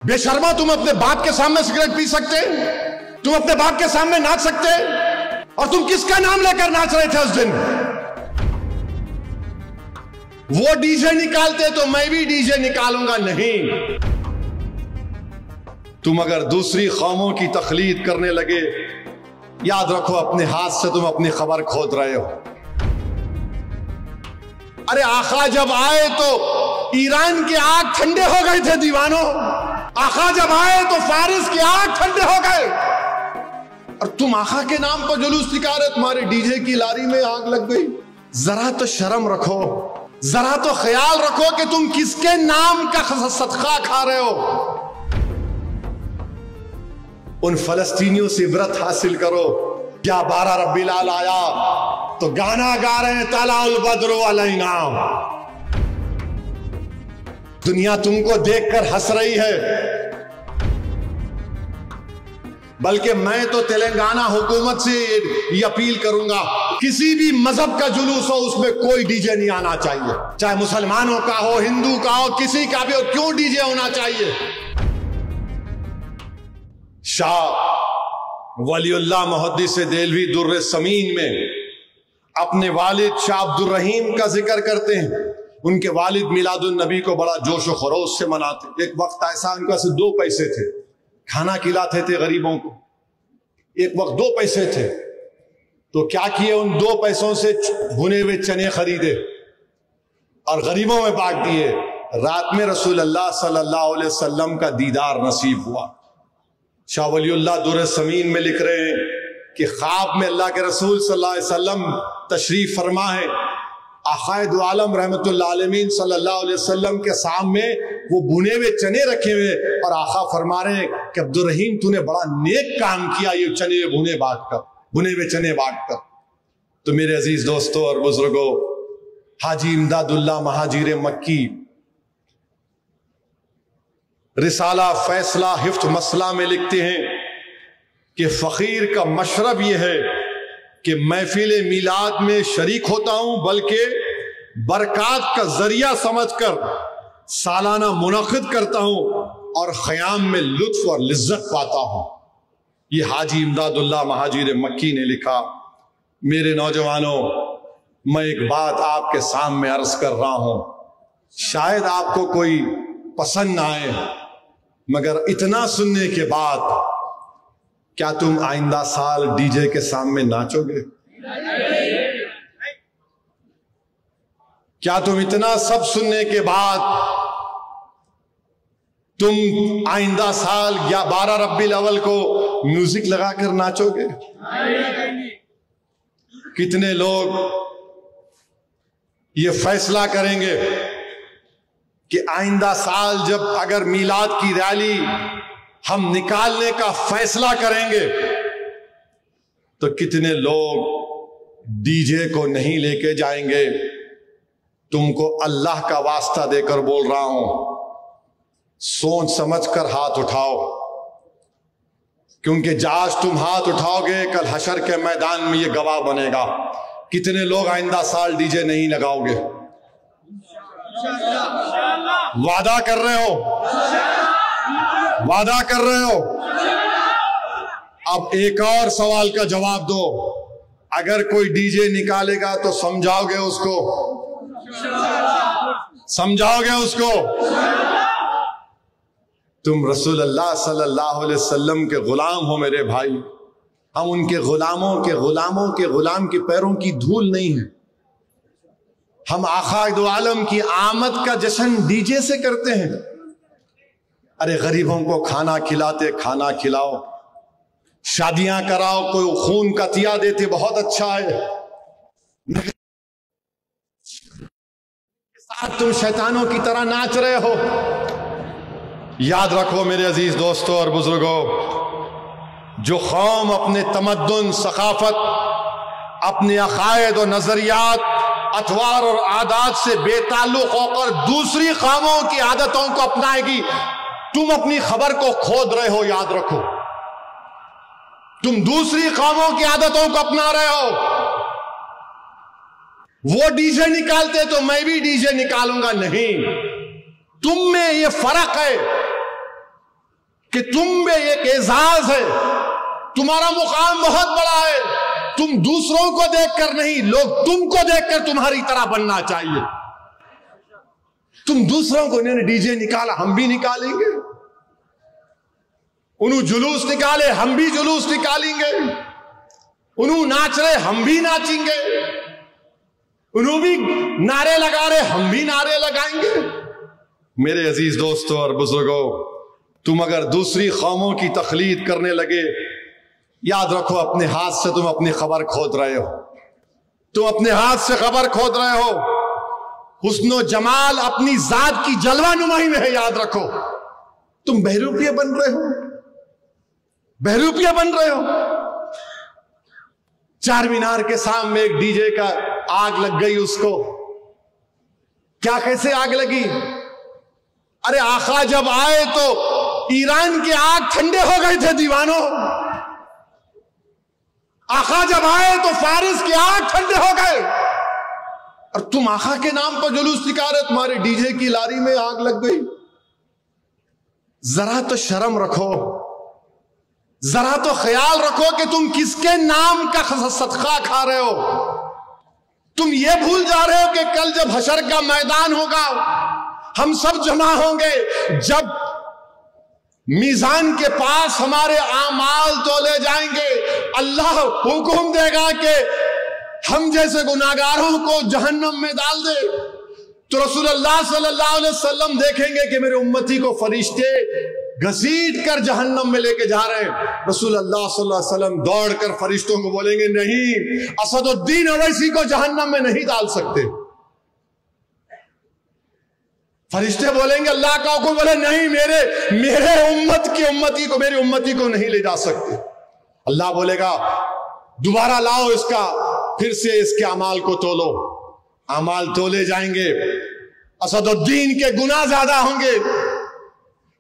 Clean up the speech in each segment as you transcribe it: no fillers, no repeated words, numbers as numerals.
बेशर्मा, तुम अपने बाप के सामने सिगरेट पी सकते, तुम अपने बाप के सामने नाच सकते, और तुम किसका नाम लेकर नाच रहे थे उस दिन? वो डीजे निकालते तो मैं भी डीजे निकालूंगा नहीं। तुम अगर दूसरी कौमों की तकलीद करने लगे, याद रखो अपने हाथ से तुम अपनी खबर खोद रहे हो। अरे आका जब आए तो ईरान के आग ठंडे हो गए थे दीवानों, आका जब आए तो फारिस के आग ठंडे हो गए, और तुम आका के नाम पर जुलूस निकाले, तुम्हारे डीजे की लारी में आग लग गई। जरा तो शर्म रखो, जरा तो ख्याल रखो कि तुम किसके नाम का सदका खा रहे हो। उन फलस्तीनियों से इबरत हासिल करो। क्या 12 रब्बील आल आया तो गाना गा रहे हैं, तलाल बद्रु अलैना। दुनिया तुमको देखकर हंस रही है, बल्कि मैं तो तेलंगाना हुकूमत से ये अपील करूंगा, किसी भी मजहब का जुलूस हो उसमें कोई डीजे नहीं आना चाहिए, चाहे मुसलमानों का हो, हिंदू का हो, किसी का भी हो, क्यों डीजे होना चाहिए? शाह वलीउल्लाह मुहद्दिस देलवी दुर्र समीन में अपने वालिद शाह अब्दुल रहीम का जिक्र करते हैं। उनके वालिद मिलादुन नबी को बड़ा जोश व खरोश से मनाते। एक वक्त ऐसा उनके पास 2 पैसे थे, खाना खिलाते थे गरीबों को। एक वक्त 2 पैसे थे तो क्या किए, उन 2 पैसों से भुने हुए चने खरीदे और गरीबों में बांट दिए। रात में रसूल अल्लाह सल्लल्लाहु अलैहि वसल्लम का दीदार नसीब हुआ। शाह वलीउल्लाह दुर्र समीन में लिख रहे हैं कि ख्वाब में अल्लाह के रसूल सल्लल्लाहु अलैहि वसल्लम तशरीफ फरमा है। आक़ाए दो आलम रहमतुल्लाह अलैहि सल्लल्लाहु अलैहि वसल्लम के सामने वो भुने हुए चने रखे हुए, और आका फरमा रहे हैं कि अब्दुल रहीम तूने बड़ा नेक काम किया, ये चने भुने हुए चने बांट कर। तो मेरे अजीज दोस्तों और बुजुर्गों, हाजी इमदादुल्लाह महाजिर मक्की रिसाला फैसला हिफ्त मसला में लिखते हैं कि फकीर का मशरब यह है कि महफिल मिलाद में शरीक होता हूं, बल्कि बरक़ात का जरिया समझकर सालाना मुनक़िद करता हूं और ख़याम में लुत्फ और लिज्जत पाता हूं। ये हाजी इमदादुल्लाह महाजिर मक्की ने लिखा। मेरे नौजवानों, मैं एक बात आपके सामने अर्ज कर रहा हूं, शायद आपको कोई पसंद ना आए, मगर इतना सुनने के बाद क्या तुम आइंदा साल डीजे के सामने नाचोगे? क्या तुम इतना सब सुनने के बाद तुम आइंदा साल या 12 रब्बील अव्वल को म्यूजिक लगाकर नाचोगे? कितने लोग ये फैसला करेंगे कि आइंदा साल जब अगर मीलाद की रैली हम निकालने का फैसला करेंगे तो कितने लोग डीजे को नहीं लेके जाएंगे? तुमको अल्लाह का वास्ता देकर बोल रहा हूं, सोच समझ कर हाथ उठाओ, क्योंकि आज तुम हाथ उठाओगे कल हशर के मैदान में ये गवाह बनेगा। कितने लोग आइंदा साल डीजे नहीं लगाओगे? वादा कर रहे हो? वादा कर रहे हो? अब एक और सवाल का जवाब दो। अगर कोई डीजे निकालेगा तो समझाओगे उसको? समझाओगे उसको? तुम रसूल अल्लाह सल्लल्लाहु अलैहि वसल्लम के गुलाम हो मेरे भाई। हम उनके गुलामों के गुलाम के पैरों की धूल नहीं है। हम आक़ाए दो आलम की आमद का जश्न डीजे से करते हैं। अरे गरीबों को खाना खिलाते, खाना खिलाओ, शादियां कराओ, कोई खून का तिया देते, बहुत अच्छा है। साथ तुम शैतानों की तरह नाच रहे हो। याद रखो मेरे अजीज दोस्तों और बुजुर्गों, जो कौम अपने तमद्दुन, सकाफत, अपने अकायद और नजरियात, अतवार और आदात से बेताल्लुक होकर दूसरी कौमों की आदतों को अपनाएगी, तुम अपनी खबर को खोद रहे हो। याद रखो, तुम दूसरी कौमों की आदतों को अपना रहे हो। वो डीजे निकालते तो मैं भी डीजे निकालूंगा नहीं। तुम में ये फर्क है کہ تم میں ایک اعزاز ہے, تمہارا مقام بہت بڑا ہے. تم دوسروں کو دیکھ کر نہیں, لوگ تم کو دیکھ کر تمہاری طرح بننا چاہیے. تم دوسروں کو انہوں نے ڈی جے نکالا, ہم بھی نکالیں گے. انہوں جلوس نکالے, ہم بھی جلوس نکالیں گے. انہوں ناچ رہے, ہم بھی ناچیں گے. انہوں بھی نعرے لگا رہے, ہم بھی نعرے لگائیں گے. میرے عزیز دوستوں اور بزرگوں, تم اگر دوسری قوموں کی تقلید کرنے لگے, یاد رکھو اپنے ہاتھ سے تم اپنی خبر کھود رہے ہو. تم اپنے ہاتھ سے خبر کھود رہے ہو. حسن و جمال اپنی ذات کی جلوہ نمائی میں ہے, یاد رکھو. تم بہروپیے بن رہے ہو, بہروپیے بن رہے ہو. چار مینار کے سامنے ایک ڈی جے کا آگ لگ گئی اس کو. کیا کیسے آگ لگی؟ ارے آقا جب آئے تو ایران کے آگ ٹھنڈے ہو گئے تھے دیوانوں. آقا جب آئے تو فارس کے آگ ٹھنڈے ہو گئے, اور تم آقا کے نام پر جلوس نکال رہے, تمہارے ڈی جے کی لاری میں آگ لگ گئی. ذرا تو شرم رکھو, ذرا تو خیال رکھو کہ تم کس کے نام کا صدقہ کھا رہے ہو. تم یہ بھول جا رہے ہو کہ کل جب حشر کا میدان ہوگا, ہم سب جمع ہوں گے. جب میزان کے پاس ہمارے اعمال تولے جائیں گے, اللہ حکم دے گا کہ ہم جیسے گناہگاروں کو جہنم میں ڈال دے, تو رسول اللہ صلی اللہ علیہ وسلم دیکھیں گے کہ میرے امتی کو فرشتے گھسیٹ کر جہنم میں لے کے جا رہے ہیں. رسول اللہ صلی اللہ علیہ وسلم دوڑ کر فرشتوں کو بولیں گے, نہیں, اسد الدین اویسی کو جہنم میں نہیں ڈال سکتے. فرشتے بولیں گے, اللہ کا حکم, بولے نہیں, میرے میری امتی کو نہیں لے جا سکتے. اللہ بولے گا دوبارہ لاؤ اس کا, پھر سے اس کے اعمال کو تولو. اعمال تولے جائیں گے, اسد الدین کے گناہ زیادہ ہوں گے.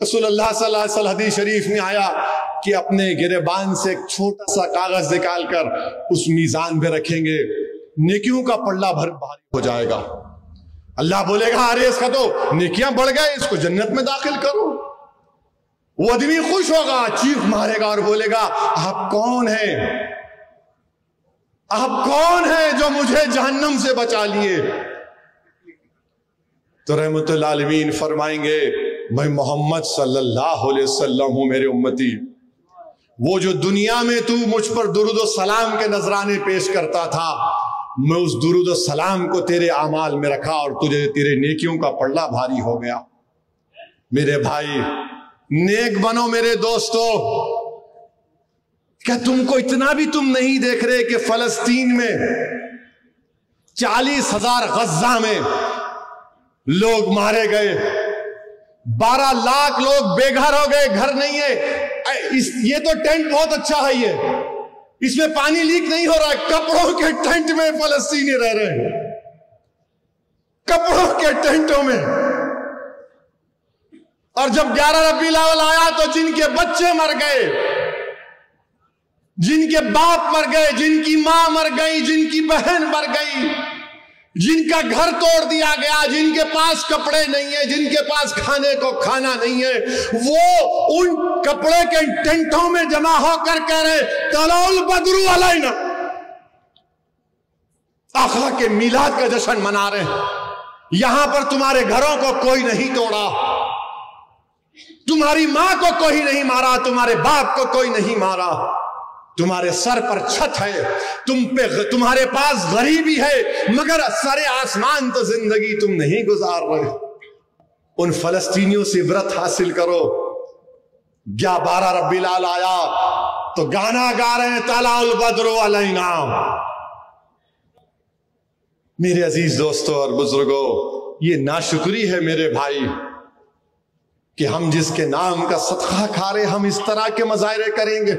رسول اللہ صلی اللہ علیہ وسلم حدیث شریف میں آیا کہ اپنے گریبان سے ایک چھوٹا سا کاغذ نکال کر اس میزان پہ رکھیں گے, نیکیوں کا پلڑا بھاری ہو جائے گا. اللہ بولے گا ارے اس کا تو نیکیاں بڑھ گئے, اس کو جنت میں داخل کرو. وہ آدمی خوش ہوگا, چیخ مارے گا اور بولے گا آپ کون ہیں, آپ کون ہیں جو مجھے جہنم سے بچا لیے. تو رحمت اللہ عالمین فرمائیں گے میں محمد صلی اللہ علیہ وسلم ہوں میرے امتی. وہ جو دنیا میں تو مجھ پر درود و سلام کے نذرانے پیش کرتا تھا, میں اس درود و سلام کو تیرے اعمال میں رکھا اور تجھے تیرے نیکیوں کا پلڑا بھاری ہو گیا. میرے بھائی نیک بنو میرے دوستو. کیا تم کو اتنا بھی تم نہیں دیکھ رہے کہ فلسطین میں 40,000 غزہ میں لوگ مارے گئے, 12 لاکھ لوگ بے گھر ہو گئے, گھر نہیں ہے. یہ تو ٹینٹ بہت اچھا ہے, یہ اس میں پانی لیک نہیں ہو رہا ہے. کپڑوں کے ٹینٹ میں فلسطینی رہ رہے ہیں, کپڑوں کے ٹینٹوں میں. اور جب 11 ربیع الاول آیا تو جن کے بچے مر گئے, جن کے باپ مر گئے, جن کی ماں مر گئی, جن کی بہن مر گئی, جن کا گھر توڑ دیا گیا, جن کے پاس کپڑے نہیں ہیں, جن کے پاس کھانے کو کھانا نہیں ہے, وہ ان کپڑے کے ٹینٹوں میں جمع ہو کر کہہ رہے طلع البدر علینا, آقا کے میلاد کا جشن منا رہے ہیں. یہاں پر تمہارے گھروں کو کوئی نہیں توڑا, تمہاری ماں کو کوئی نہیں مارا, تمہارے باپ کو کوئی نہیں مارا, تمہارے سر پر چھت ہے, تمہارے پاس غریبی ہے, مگر سر آسمان تو زندگی تم نہیں گزار رہے. ان فلسطینیوں سے عبرت حاصل کرو. 12 ربیع الاول آیا تو گانا گا رہے ہیں طلع البدر علینا. میرے عزیز دوستوں اور بزرگوں, یہ ناشکری ہے میرے بھائی کہ ہم جس کے نام کا صدقہ کھا رہے ہم اس طرح کے مظاہرے کریں گے.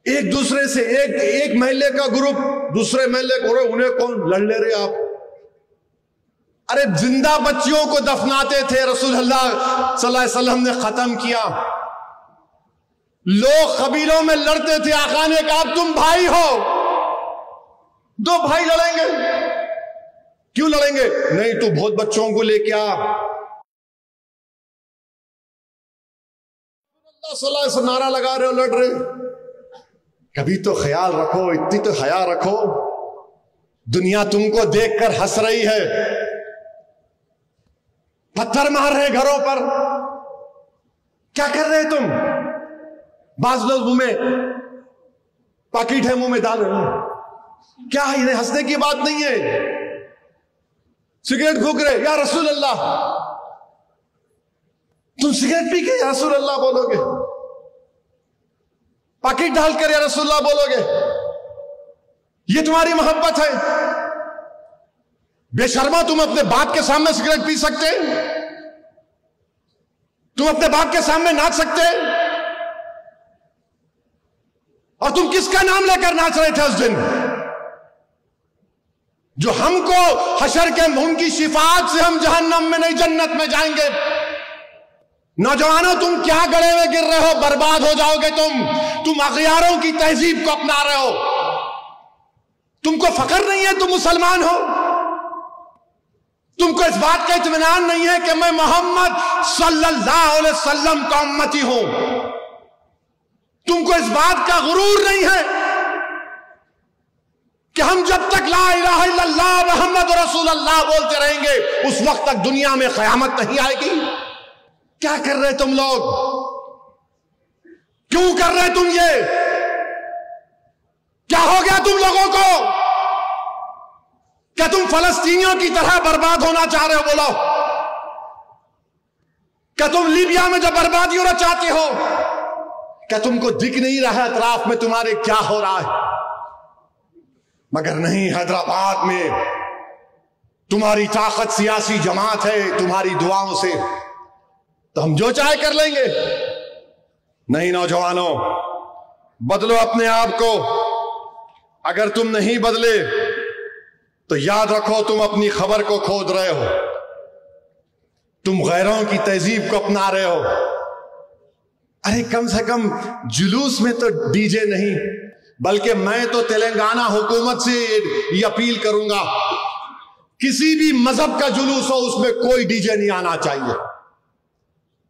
ایک دوسرے سے ایک محلے کا گروپ دوسرے محلے کو, انہیں کون لڑ لے رہے آپ. ارے زندہ بچیوں کو دفناتے تھے, رسول اللہ صلی اللہ علیہ وسلم نے ختم کیا. لوگ قبیلوں میں لڑتے تھے, آقا نے کہا تم بھائی ہو, 2 بھائی لڑیں گے, کیوں لڑیں گے؟ نہیں تو بہت بچوں کو لے کے آ, सल्लल्लाहु से नारा लगा रहे हो, लड़ रहे हो। कभी तो ख्याल रखो, इतनी तो हया रखो। दुनिया तुमको देखकर हंस रही है, पत्थर मार रहे घरों पर। क्या कर रहे तुम? बाज लोग मुंह में पाकिट है, मुंह में डाल रहे हो। क्या है? इन्हें हंसने की बात नहीं है। सिगरेट फूक रहे, या रसूल अल्लाह। तुम सिगरेट पी के या रसूल अल्लाह बोलोगे? पाकिट डालकर या रसूल अल्लाह बोलोगे? ये तुम्हारी मोहब्बत है? बेशर्मा, तुम अपने बाप के सामने सिगरेट पी सकते? तुम अपने बाप के सामने नाच सकते? और तुम किसका नाम लेकर नाच रहे थे उस दिन, जो हमको हशर के उनकी शिफात से हम जहन्नम में नहीं जन्नत में जाएंगे। नौजवानों, तुम क्या गड़े में गिर रहे हो? बर्बाद हो जाओगे तुम अगयारों की तहजीब को अपना रहे हो। तुमको फख्र नहीं है तुम मुसलमान हो? तुमको इस बात का इत्मीनान नहीं है कि मैं मोहम्मद सल्लल्लाहु अलैहि वसल्लम का उम्मती हूं? तुमको इस बात का गुरूर नहीं है कि हम जब तक ला इलाहा इल्लल्लाह मुहम्मद रसूलुल्लाह बोलते रहेंगे उस वक्त तक दुनिया में क़यामत नहीं आएगी? क्या कर रहे तुम लोग? क्यों कर रहे तुम ये? क्या हो गया तुम लोगों को? क्या तुम फलस्तीनियों की तरह बर्बाद होना चाह रहे हो? बोलो, क्या तुम लीबिया में जो बर्बादी होना चाहते हो? क्या तुमको दिख नहीं रहा है अतराफ में तुम्हारे क्या हो रहा है? मगर नहीं, हैदराबाद में तुम्हारी ताकत सियासी जमात है, तुम्हारी दुआओं से तो हम जो चाहे कर लेंगे। नहीं नौजवानों, बदलो अपने आप को। अगर तुम नहीं बदले तो याद रखो तुम अपनी खबर को खोद रहे हो, तुम गैरों की तहजीब को अपना रहे हो। अरे कम से कम जुलूस में तो डीजे नहीं, बल्कि मैं तो तेलंगाना हुकूमत से ये अपील करूंगा, किसी भी मजहब का जुलूस हो उसमें कोई डीजे नहीं आना चाहिए।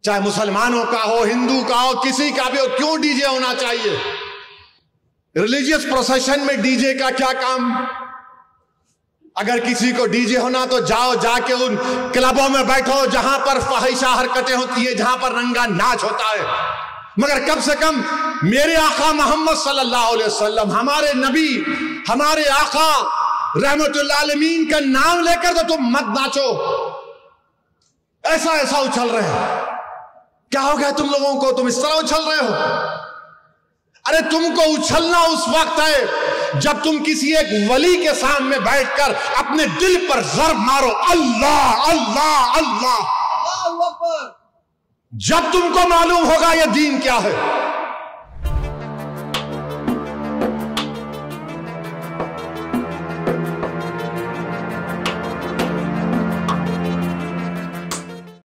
चाहे मुसलमानों का हो, हिंदू का हो, किसी का भी हो, क्यों डीजे होना चाहिए? रिलीजियस प्रोसेशन में डीजे का क्या काम? अगर किसी को डीजे होना तो जाओ, जाके उन क्लबों में बैठो जहां पर फहिशा हरकतें होती है, जहां पर रंगा नाच होता है। मगर कम से कम मेरे आका मोहम्मद सल्लल्लाहु अलैहि वसल्लम, हमारे नबी, हमारे आका रहमतुल्लाह आलमीन का नाम लेकर तो तुम मत नाचो। ऐसा ऐसा उछल रहे हो। क्या हो गया तुम लोगों को? तुम इस तरह उछल रहे हो। अरे तुमको उछलना उस वक्त है जब तुम किसी एक वली के सामने बैठकर अपने दिल पर ज़र्ब मारो, अल्लाह अल्लाह अल्लाह। जब तुमको मालूम होगा ये दीन क्या है,